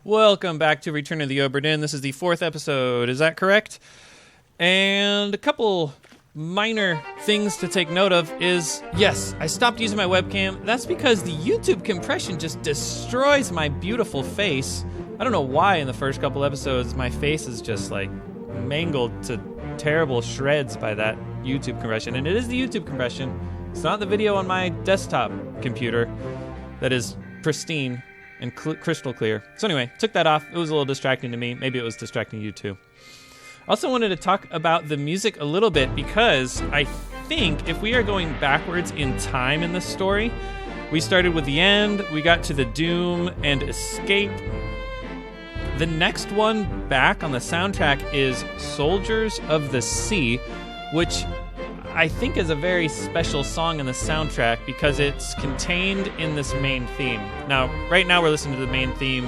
Welcome back to Return of the Obra Dinn. This is the 4th episode, is that correct? And a couple minor things to take note of is, yes, I stopped using my webcam. That's because the YouTube compression just destroys my beautiful face. I don't know why in the first couple episodes my face is just like mangled to terrible shreds by that YouTube compression. And it is the YouTube compression. It's not the video on my desktop computer that is pristine and crystal clear. So anyway, took that off. It was a little distracting to me. Maybe it was distracting you too. Also wanted to talk about the music a little bit because I think if we are going backwards in time in this story, we started with the end, we got to the doom and escape. The next one back on the soundtrack is Soldiers of the Sea, which I think is a very special song in the soundtrack because it's contained in this main theme. Now, right now we're listening to the main theme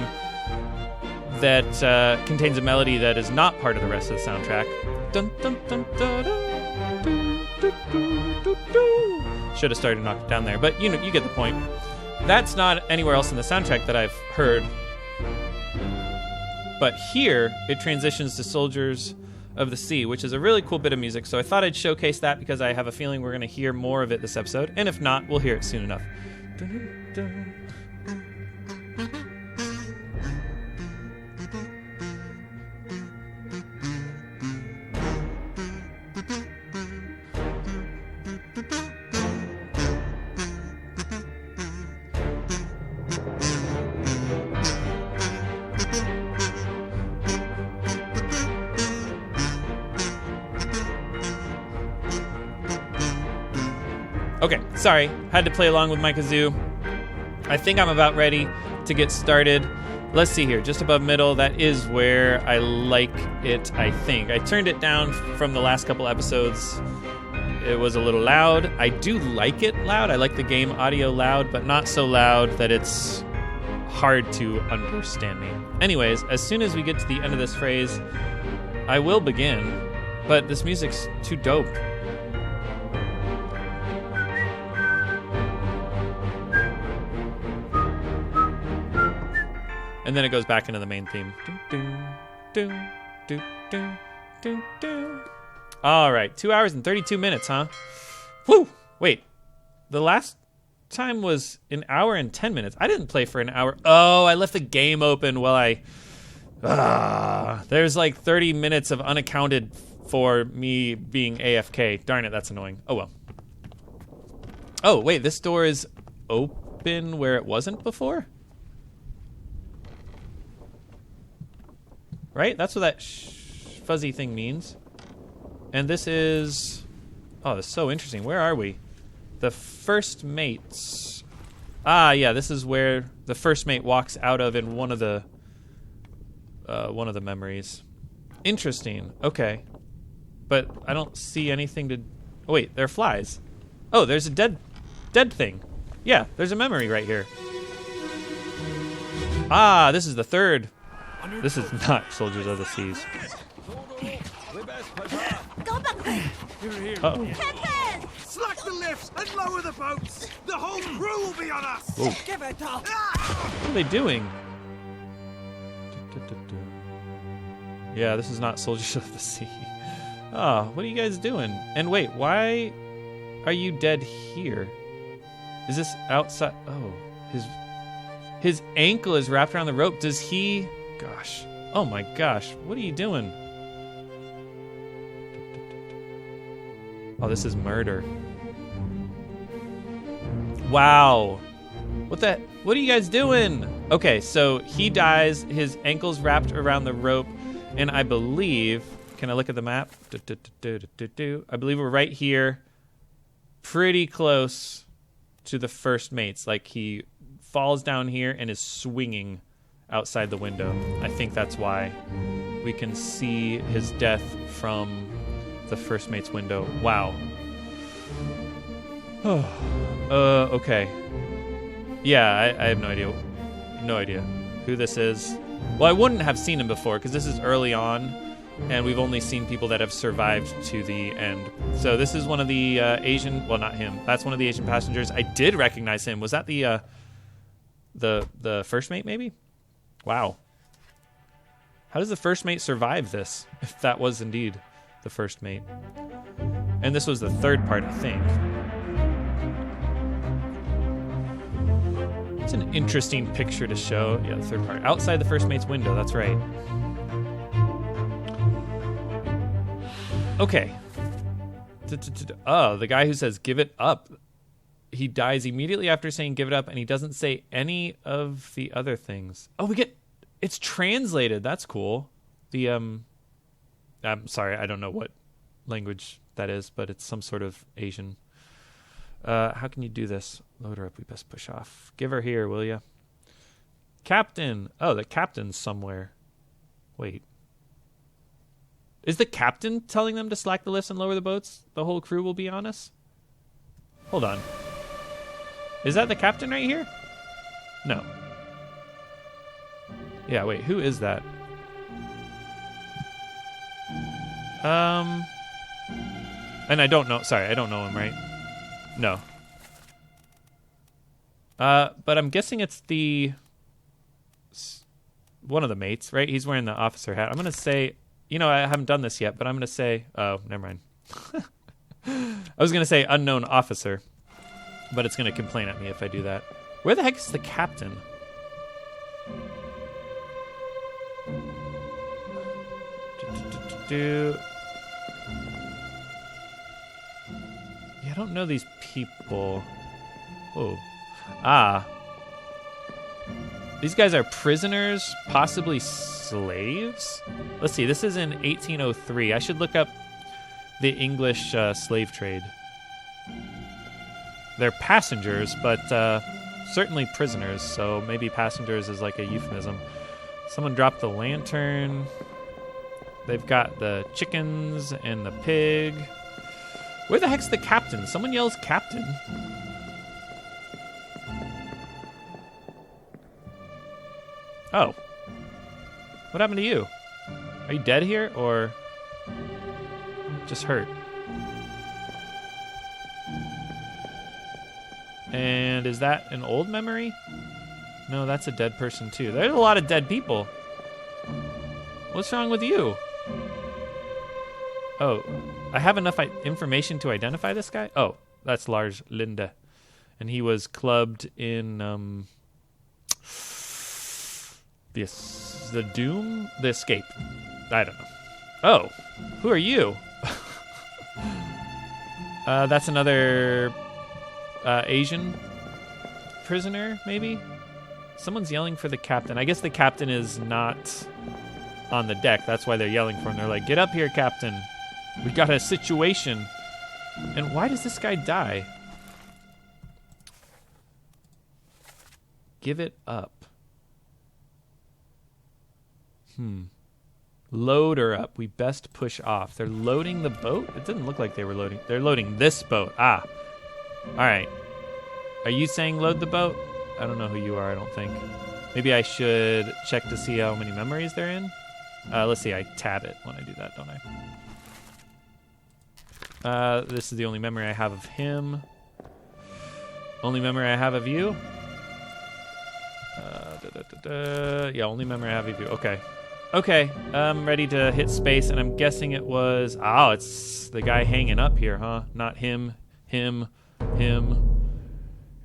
that contains a melody that is not part of the rest of the soundtrack. Dun, dun, dun, dun, dun, dun, dun, dun, dun, dun. Should have started knocking down there, but you get the point. That's not anywhere else in the soundtrack that I've heard. But here, it transitions to Soldiers of the Sea, which is a really cool bit of music, so I thought I'd showcase that because I have a feeling we're going to hear more of it this episode, and if not, we'll hear it soon enough. Dun, dun. Okay, sorry, had to play along with my kazoo. I think I'm about ready to get started. Let's see here, just above middle, that is where I like it, I think. I turned it down from the last couple episodes. It was a little loud. I do like it loud. I like the game audio loud, but not so loud that it's hard to understand me. Anyways, as soon as we get to the end of this phrase, I will begin, but this music's too dope. And then it goes back into the main theme. All right, 2 hours and 32 minutes, huh? Woo! Wait, the last time was an hour and 10 minutes. I didn't play for an hour. Oh, I left the game open while there's like 30 minutes of unaccounted for me being AFK. Darn it, that's annoying. Oh, well. Oh, wait, this door is open where it wasn't before? Right? That's what that fuzzy thing means. And this is... Oh, this is so interesting. Where are we? The first mates. Ah, yeah, this is where the first mate walks out of in one of the memories. Interesting. Okay. But I don't see anything to... Oh, wait, there are flies. Oh, there's a dead thing. Yeah, there's a memory right here. Ah, this is the third... This is not Soldiers of the Seas. Uh-oh. Slack the lifts and lower the boats. The whole crew will be on us. Whoa. What are they doing? Yeah, this is not Soldiers of the Sea. Oh, what are you guys doing? And wait, why are you dead here? Is this outside? Oh, his ankle is wrapped around the rope. Does he... Gosh. Oh my gosh. What are you doing? Oh, this is murder. Wow. What are you guys doing? Okay, so he dies. His ankle's wrapped around the rope. And I believe... Can I look at the map? I believe we're right here. Pretty close to the first mates. Like he falls down here and is swinging outside the window. I think that's why we can see his death from the first mate's window. Wow. Okay. Yeah, I have no idea. No idea who this is. Well, I wouldn't have seen him before because this is early on, and we've only seen people that have survived to the end. So this is one of the Asian... Well, not him. That's one of the Asian passengers. I did recognize him. Was that the first mate, maybe? Wow. How does the first mate survive this? If that was indeed the first mate. And this was the third part, I think. It's an interesting picture to show. Yeah, the third part. Outside the first mate's window, that's right. Okay. Oh, the guy who says give it up. He dies immediately after saying give it up, and he doesn't say any of the other things. Oh, we get... It's translated. That's cool. I'm sorry, I don't know what language that is, but it's some sort of Asian. How can you do this? Load her up. We best push off. Give her here, will you? Captain. Oh, the captain's somewhere. Wait. Is the captain telling them to slack the lifts and lower the boats? The whole crew will be on us? Hold on. Is that the captain right here? No. Yeah, wait, who is that? And I don't know. Sorry, I don't know him, right? No. But I'm guessing it's one of the mates, right? He's wearing the officer hat. I'm going to say, I haven't done this yet, but I'm going to say, oh, never mind. I was going to say unknown officer, but it's going to complain at me if I do that. Where the heck is the captain? Yeah, I don't know these people. Whoa. These guys are prisoners, possibly slaves? Let's see, this is in 1803. I should look up the English slave trade. They're passengers, but certainly prisoners, so maybe passengers is like a euphemism. Someone dropped the lantern. They've got the chickens and the pig. Where the heck's the captain? Someone yells captain. Oh. What happened to you? Are you dead here or just hurt? And is that an old memory? No, that's a dead person too. There's a lot of dead people. What's wrong with you? Oh, I have enough information to identify this guy? Oh, that's Lars Linde. And he was clubbed in the Doom? The Escape. I don't know. Oh, who are you? That's another Asian prisoner, maybe? Someone's yelling for the captain. I guess the captain is not on the deck. That's why they're yelling for him. They're like, get up here, captain. We got a situation. And why does this guy die? Give it up. Load her up. We best push off. They're loading the boat? It didn't look like they were loading. They're loading this boat. All right. Are you saying load the boat? I don't know who you are, I don't think. Maybe I should check to see how many memories they're in. Let's see, I tab it when I do that, don't I? This is the only memory I have of him. Only memory I have of you? Yeah, only memory I have of you. Okay, I'm ready to hit space, and I'm guessing it was... Oh, it's the guy hanging up here, huh? Not him.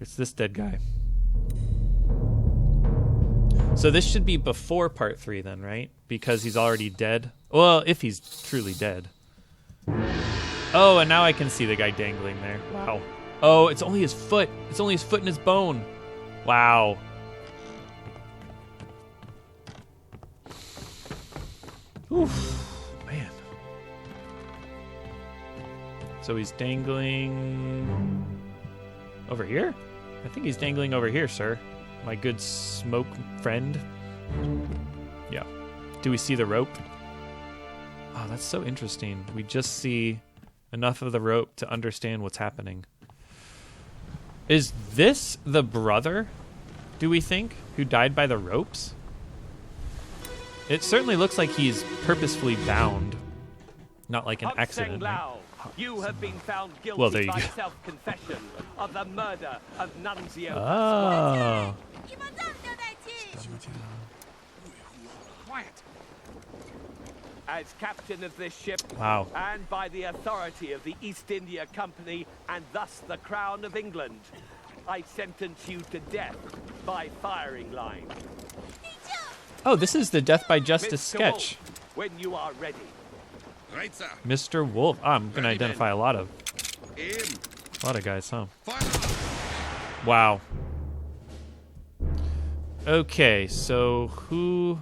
It's this dead guy. So this should be before part 3 then, right? Because he's already dead. Well, if he's truly dead. Oh, and now I can see the guy dangling there. Wow. Oh, it's only his foot. It's only his foot and his bone. Wow. Oof. Man. So he's dangling over here? I think he's dangling over here, sir. My good smoke friend. Yeah. Do we see the rope? Oh, that's so interesting. We just see enough of the rope to understand what's happening. Is this the brother, do we think, who died by the ropes? It certainly looks like he's purposefully bound. Not like an accident. Right? You have been found guilty well, there you by go. self-confession of the murder of Nunzio. Oh. quiet. As captain of this ship, Wow. and by the authority of the East India Company, and thus the Crown of England, I sentence you to death by firing line. Oh, this is the Death by Justice Mr. sketch. Wolf, when you are ready. Right, sir. Mr. Wolf. Oh, I'm going to Ready, identify a lot of Aim. guys, huh? Fire. Wow. Okay, so who...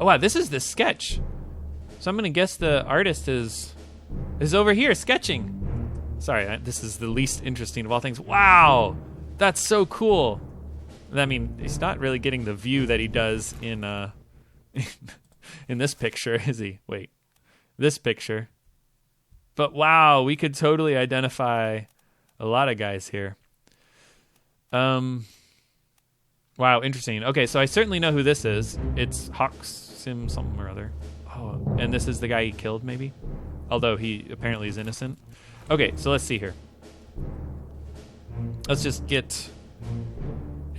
Oh, wow, this is the sketch. So I'm going to guess the artist is over here sketching. Sorry, this is the least interesting of all things. Wow, that's so cool. I mean, he's not really getting the view that he does in in this picture, is he? Wait, this picture. But wow, we could totally identify a lot of guys here. Wow, interesting. Okay, so I certainly know who this is. It's Sim something or other. Oh, and this is the guy he killed, maybe? Although he apparently is innocent. Okay, so let's see here. Let's just get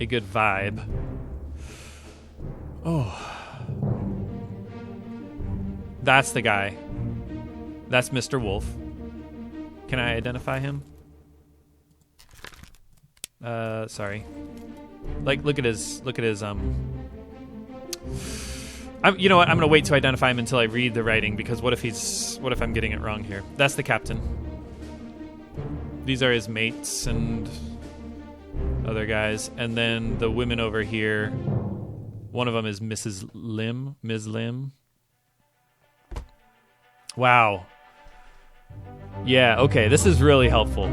a good vibe. Oh. That's the guy. That's Mr. Wolf. Can I identify him? Sorry. Like, look at his, you know what? I'm gonna wait to identify him until I read the writing, because what if I'm getting it wrong here? That's the captain. These are his mates and other guys, and then the women over here. One of them is Ms. Lim. Wow. Yeah. Okay. This is really helpful.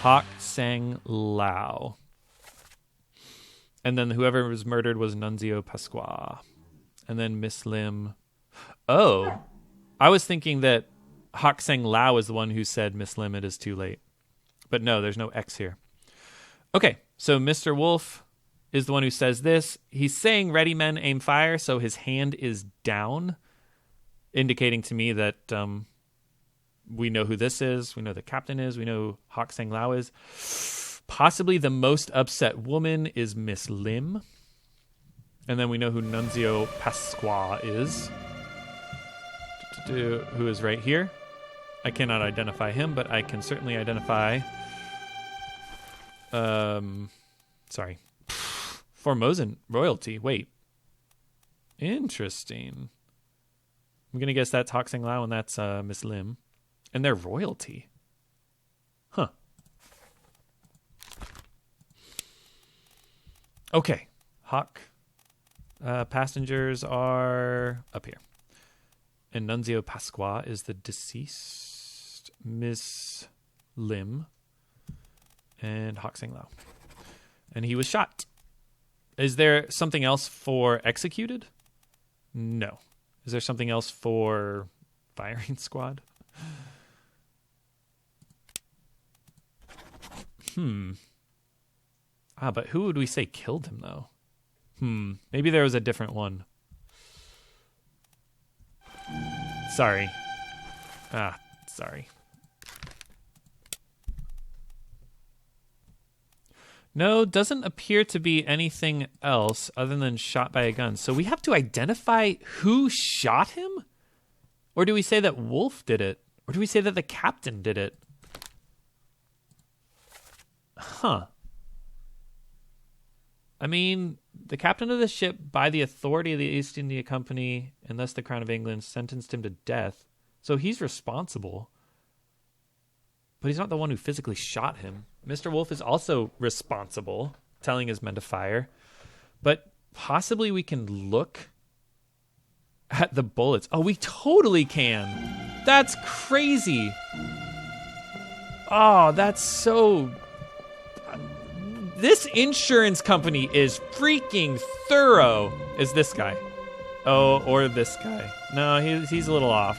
Hak Sang Lao. And then whoever was murdered was Nunzio Pasqua. And then Miss Lim. Oh, I was thinking that Hak Sang Lao is the one who said, Miss Lim, it is too late. But no, there's no X here. Okay, so Mr. Wolf is the one who says this. He's saying, ready men, aim fire, so his hand is down, indicating to me that we know who this is. We know the captain is. We know who Hak Sang Lao is. Possibly the most upset woman is Miss Lim. And then we know who Nunzio Pasqua is. Who is right here. I cannot identify him, but I can certainly identify... Formosan royalty. Wait. Interesting. I'm going to guess that's Hak Sang Lao and that's Miss Lim. And they're royalty. Huh. Okay. Hawk. Passengers are up here. And Nunzio Pasqua is the deceased. Miss Lim. And Hak Sang Lao. And he was shot. Is there something else for executed? No. Is there something else for firing squad? But who would we say killed him, though? Maybe there was a different one. Sorry. Sorry. No, doesn't appear to be anything else other than shot by a gun. So we have to identify who shot him? Or do we say that Wolf did it? Or do we say that the captain did it? Huh. I mean, the captain of the ship, by the authority of the East India Company, and thus the Crown of England, sentenced him to death. So he's responsible. But he's not the one who physically shot him. Mr. Wolf is also responsible, telling his men to fire. But possibly we can look at the bullets. Oh, we totally can. That's crazy. Oh, that's so... This insurance company is freaking thorough. Is this guy? Oh, or this guy. No, he's a little off.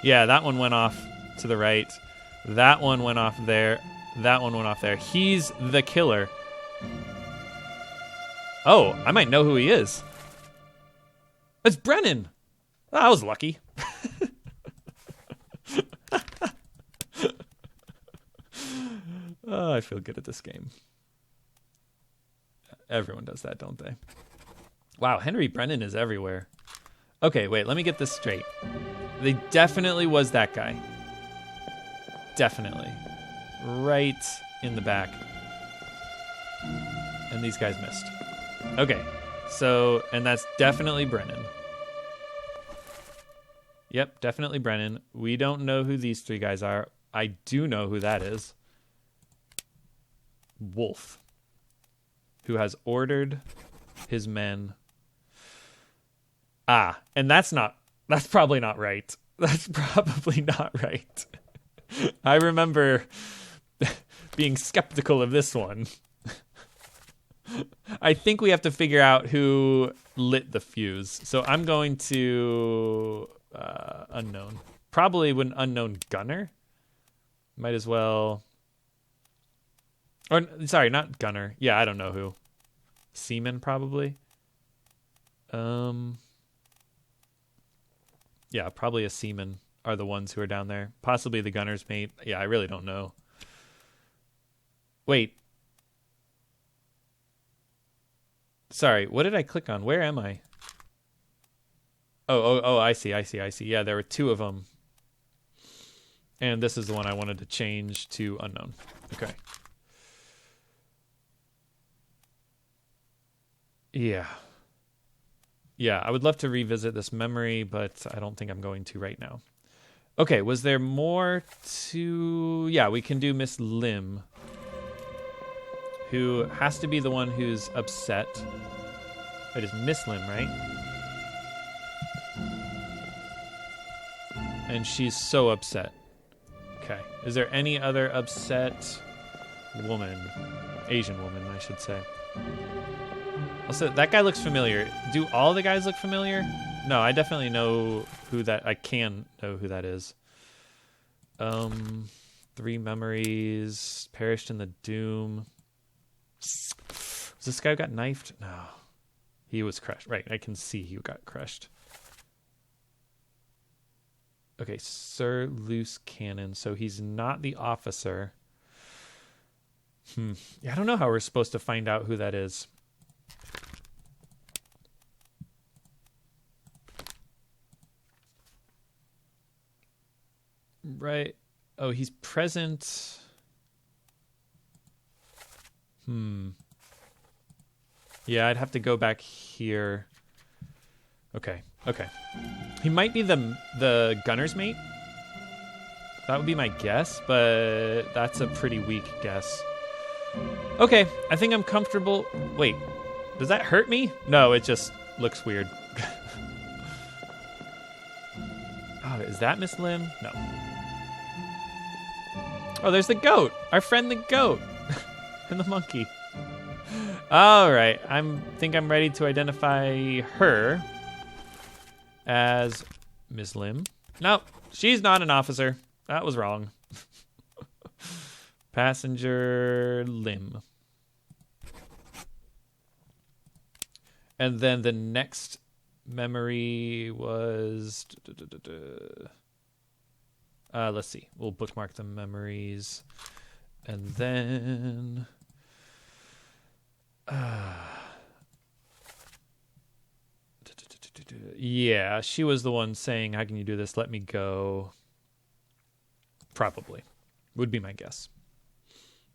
Yeah, that one went off to the right. That one went off there. That one went off there. He's the killer. Oh, I might know who he is. It's Brennan. Oh, I was lucky. Oh, I feel good at this game. Everyone does that, don't they? Wow, Henry Brennan is everywhere. Okay, wait, let me get this straight. They definitely was that guy. Definitely. Right in the back. And these guys missed. Okay, so, and that's definitely Brennan. Yep, definitely Brennan. We don't know who these three guys are. I do know who that is. Wolf, who has ordered his men. Ah, and that's probably not right. That's probably not right. I remember being skeptical of this one. I think we have to figure out who lit the fuse. So I'm going to unknown. Probably an unknown gunner. Might as well. Or sorry, not gunner. Yeah, I don't know who. Seaman probably. Yeah, probably a seaman are the ones who are down there. Possibly the gunner's mate. Yeah, I really don't know. Wait. Sorry, what did I click on? Where am I? Oh, I see. Yeah, there were two of them. And this is the one I wanted to change to unknown. Okay. Yeah. Yeah, I would love to revisit this memory, but I don't think I'm going to right now. Okay, was there more to... Yeah, we can do Miss Lim, who has to be the one who's upset. It is Miss Lim, right? And she's so upset. Okay. Is there any other upset woman? Asian woman, I should say. Also, that guy looks familiar. Do all the guys look familiar? No, I definitely know who that... I can know who that is. 3 memories. Perished in the doom. Was this guy who got knifed? No. He was crushed. Right, I can see he got crushed. Okay, Sir Loose Cannon. So he's not the officer. Yeah, I don't know how we're supposed to find out who that is. Right. Oh, he's present. Yeah, I'd have to go back here. Okay. He might be the gunner's mate. That would be my guess, but that's a pretty weak guess. Okay, I think I'm comfortable. Wait, does that hurt me? No, it just looks weird. Oh, is that Miss Lim? No. Oh, there's the goat. Our friend the goat. And the monkey. All right, think I'm ready to identify her as Miss Lim. No, she's not an officer. That was wrong. Passenger Lim. And then the next memory was... let's see. We'll bookmark the memories. And then... yeah, she was the one saying, how can you do this? Let me go. Probably. Would be my guess.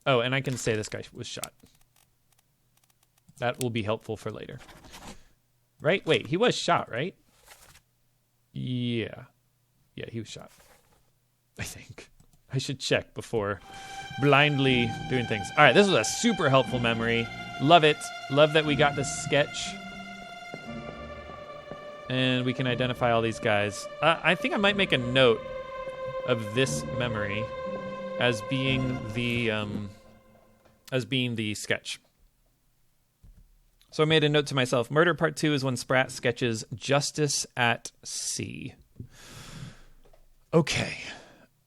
Oh, and I can say this guy was shot. That will be helpful for later. Right? Wait, he was shot, right? Yeah. Yeah, he was shot. I think. I should check before blindly doing things. All right, this was a super helpful memory. Love it. Love that we got this sketch. And we can identify all these guys. I think I might make a note of this memory as being the sketch. So I made a note to myself. Murder Part 2 is when Spratt sketches Justice at Sea. Okay.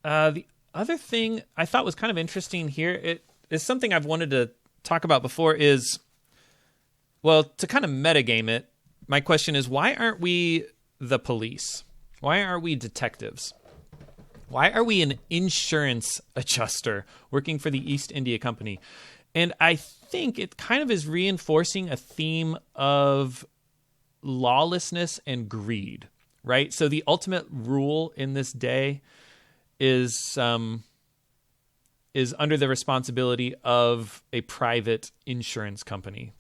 The other thing I thought was kind of interesting here, it is something I've wanted to talk about before, is, well, to kind of metagame it, my question is, why aren't we the police? Why aren't we detectives? Why are we an insurance adjuster working for the East India Company? And I think it kind of is reinforcing a theme of lawlessness and greed, right? So the ultimate rule in this day is under the responsibility of a private insurance company.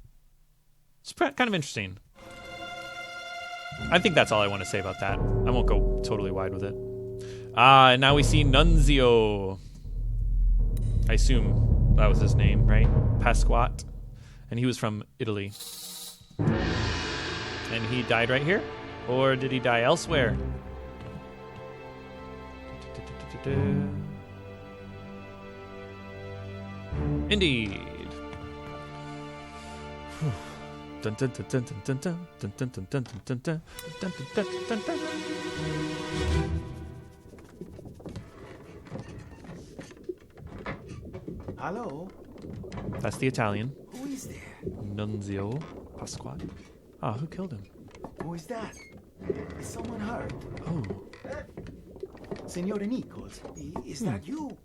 It's kind of interesting. I think that's all I want to say about that. I won't go totally wide with it. And now we see Nunzio. I assume that was his name, right? Pasquat. And he was from Italy. And he died right here? Or did he die elsewhere? Indeed. Hello? That's the Italian. Who is there? Nunzio Pasquale. Ah, who killed him? Who is that? Is someone hurt? Oh, Signore Nichols, is that you?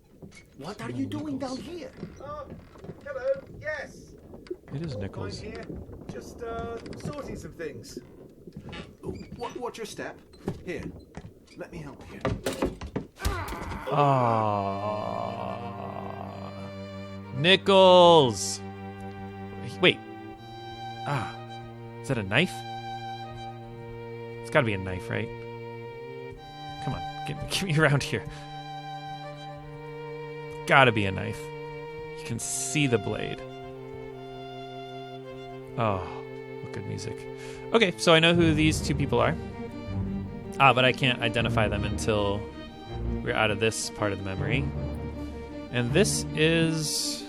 What are you doing down here? Hello, yes. it is I'm Nichols. here, just sorting some things. What's your step? Here, let me help you. Ah, Nichols. Wait. Ah, is that a knife? It's got to be a knife, right? Come on, get me around here. Gotta be a knife. You can see the blade. Oh, what good music. Okay, so I know who these two people are. But I can't identify them until we're out of this part of the memory. And this is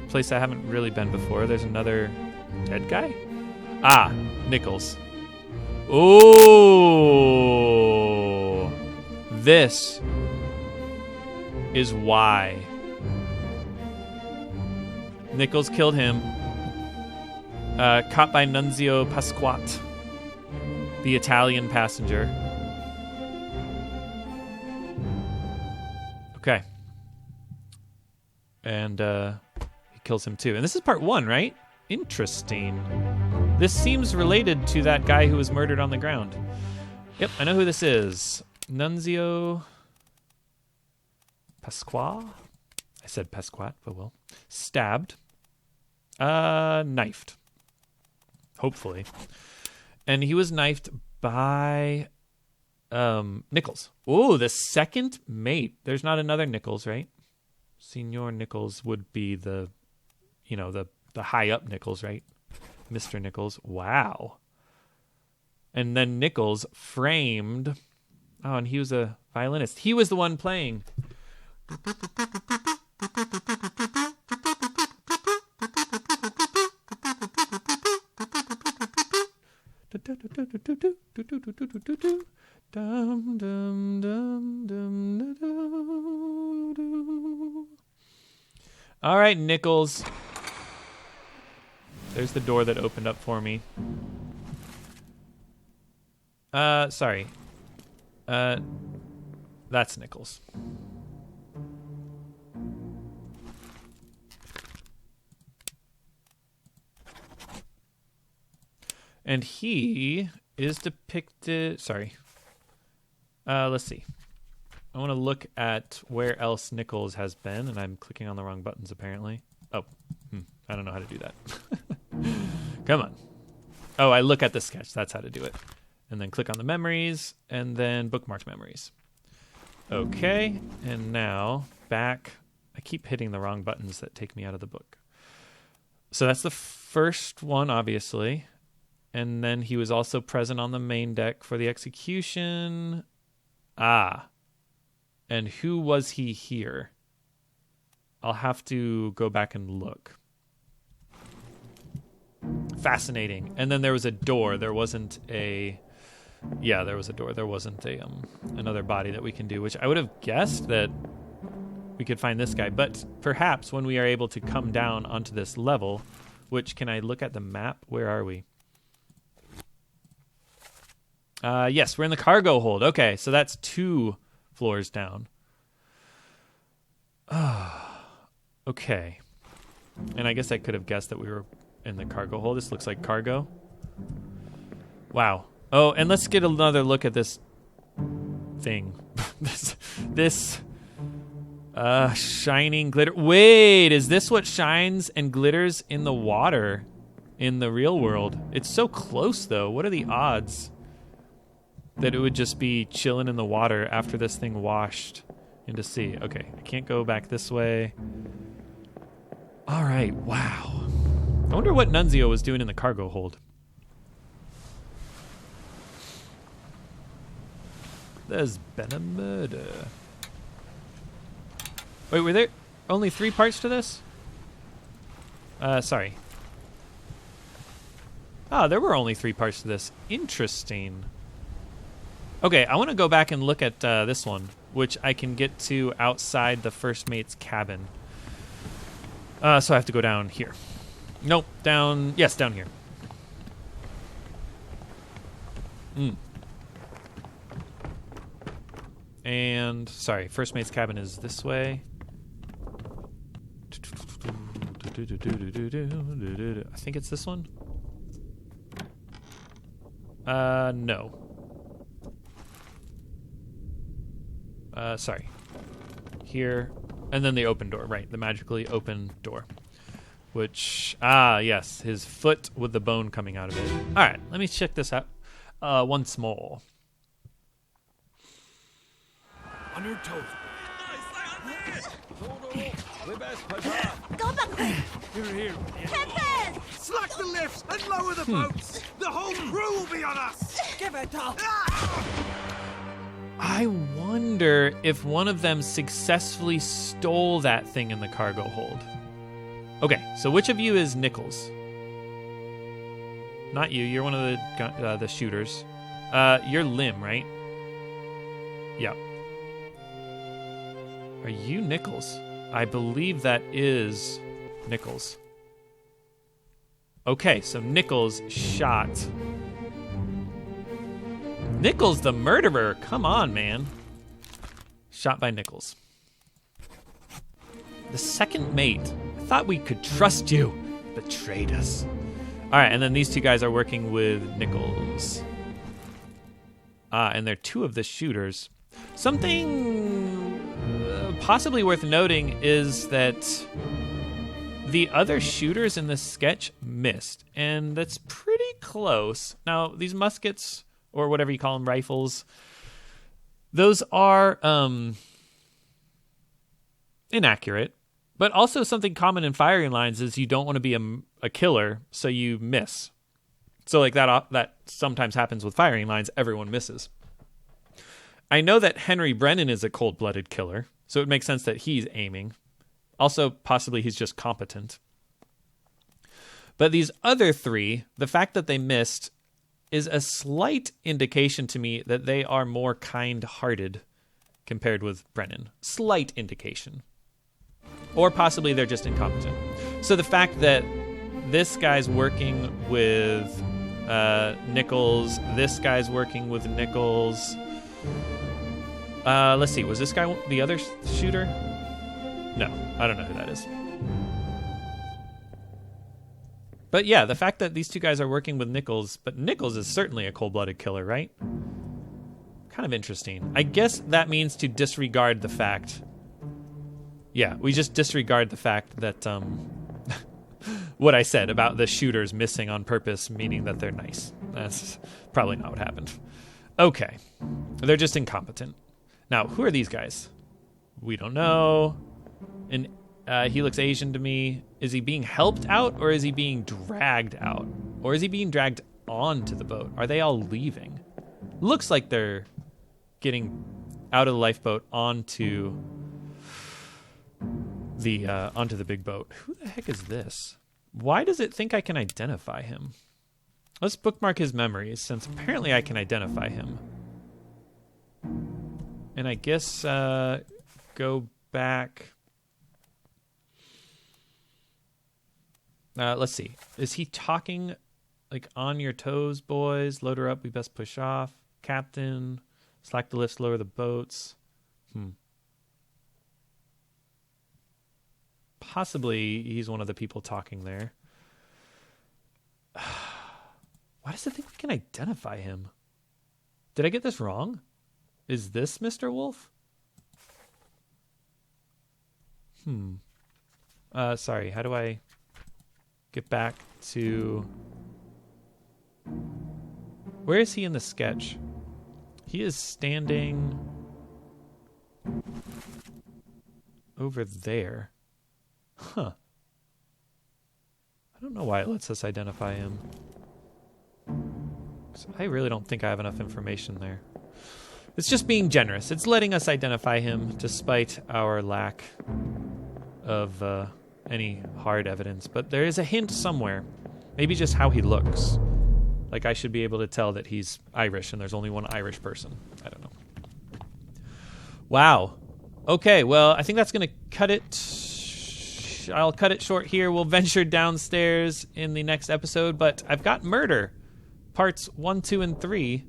a place I haven't really been before. There's another dead guy? Ah, Nichols. Oh, this is why Nichols killed him. Caught by Nunzio Pasquat, the Italian passenger. Okay. And he kills him too. And this is part 1, right? Interesting. This seems related to that guy who was murdered on the ground. Yep, I know who this is. Nunzio Pasquale? I said Pasquat, but well. Stabbed. Knifed. Hopefully. And he was knifed by Nichols. Oh, the second mate. There's not another Nichols, right? Signor Nichols would be the high up Nichols, right? Mr. Nichols. Wow. And then Nichols framed. Oh, and he was a violinist. He was the one playing. All right, Nichols. There's the door that opened up for me. Sorry. That's Nichols. And he is depicted... Sorry. Let's see. I want to look at where else Nichols has been, and I'm clicking on the wrong buttons, apparently. Oh, I don't know how to do that. Come on. Oh, I look at the sketch. That's how to do it. And then click on the memories, and then bookmark memories. Okay, and now back. I keep hitting the wrong buttons that take me out of the book. So that's the first one, obviously. And then he was also present on the main deck for the execution. Ah. And who was he here? I'll have to go back and look. Fascinating. And then there was a door. There wasn't a... Yeah, there was a door. There wasn't a another body that we can do, which I would have guessed that we could find this guy. But perhaps when we are able to come down onto this level, which, can I look at the map? Where are we? Yes, we're in the cargo hold. Okay, so that's 2 floors down. Okay. And I guess I could have guessed that we were in the cargo hold. This looks like cargo. Wow. Oh, and let's get another look at this thing. this shining glitter. Wait, is this what shines and glitters in the water in the real world? It's so close, though. What are the odds that it would just be chilling in the water after this thing washed into sea? Okay, I can't go back this way. All right, wow. I wonder what Nunzio was doing in the cargo hold. There's been a murder. Wait, were there only 3 parts to this? Sorry. Oh, there were only 3 parts to this. Interesting. Okay, I want to go back and look at this one, which I can get to outside the first mate's cabin. So I have to go down here. Nope, down... Yes, down here. And, sorry, first mate's cabin is this way. I think it's this one. No. Sorry. Here. And then the open door, right. The magically open door. Which, yes, his foot with the bone coming out of it. All right, let me check this out once more. On your toes. Go back! Here. Pepe! Slack the lifts and lower the boats! The whole crew will be on us! Give it up! I wonder if one of them successfully stole that thing in the cargo hold. Okay, so which of you is Nichols? Not you. You're one of the shooters. You're Lim, right? Yep. Are you Nichols? I believe that is Nichols. Okay, so Nichols shot. Nichols the murderer. Come on, man. Shot by Nichols. The second mate. I thought we could trust you. Betrayed us. All right, and then these 2 guys are working with Nichols. And they're 2 of the shooters. Something possibly worth noting is that the other shooters in this sketch missed, and that's pretty close. Now, these muskets, or whatever you call them, rifles, those are inaccurate, but also something common in firing lines is you don't want to be a killer, so you miss. So like that sometimes happens with firing lines, everyone misses. I know that Henry Brennan is a cold-blooded killer, so it makes sense that he's aiming. Also, possibly he's just competent. But these other 3, the fact that they missed is a slight indication to me that they are more kind-hearted compared with Brennan. Slight indication. Or possibly they're just incompetent. So the fact that this guy's working with Nichols, this guy's working with Nichols... let's see, was this guy the other shooter? No, I don't know who that is. But yeah, the fact that these 2 guys are working with Nichols, but Nichols is certainly a cold-blooded killer, right? Kind of interesting. I guess that means to disregard the fact... Yeah, we just disregard the fact that, what I said about the shooters missing on purpose, meaning that they're nice. That's probably not what happened. Okay. They're just incompetent. Now, who are these guys? We don't know. And he looks Asian to me. Is he being helped out, or is he being dragged out? Or is he being dragged onto the boat? Are they all leaving? Looks like they're getting out of the lifeboat onto the big boat. Who the heck is this? Why does it think I can identify him? Let's bookmark his memories, since apparently I can identify him. And I guess go back. Let's see. Is he talking like on your toes, boys? Load her up. We best push off. Captain, slack the lifts, lower the boats. Possibly he's one of the people talking there. Why does it think we can identify him? Did I get this wrong? Is this Mr. Wolf? Sorry, how do I get back to... Where is he in the sketch? He is standing over there. Huh. I don't know why it lets us identify him. I really don't think I have enough information there. It's just being generous. It's letting us identify him despite our lack of any hard evidence. But there is a hint somewhere. Maybe just how he looks. Like I should be able to tell that he's Irish and there's only one Irish person. I don't know. Wow. Okay, well, I think that's going to cut it. I'll cut it short here. We'll venture downstairs in the next episode. But I've got Murder, parts 1, 2, and 3.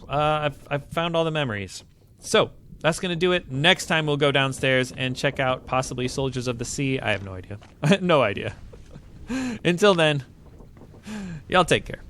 I've found all the memories. So that's going to do it. Next time we'll go downstairs and check out possibly Soldiers of the Sea. I have no idea. No idea. Until then, y'all take care.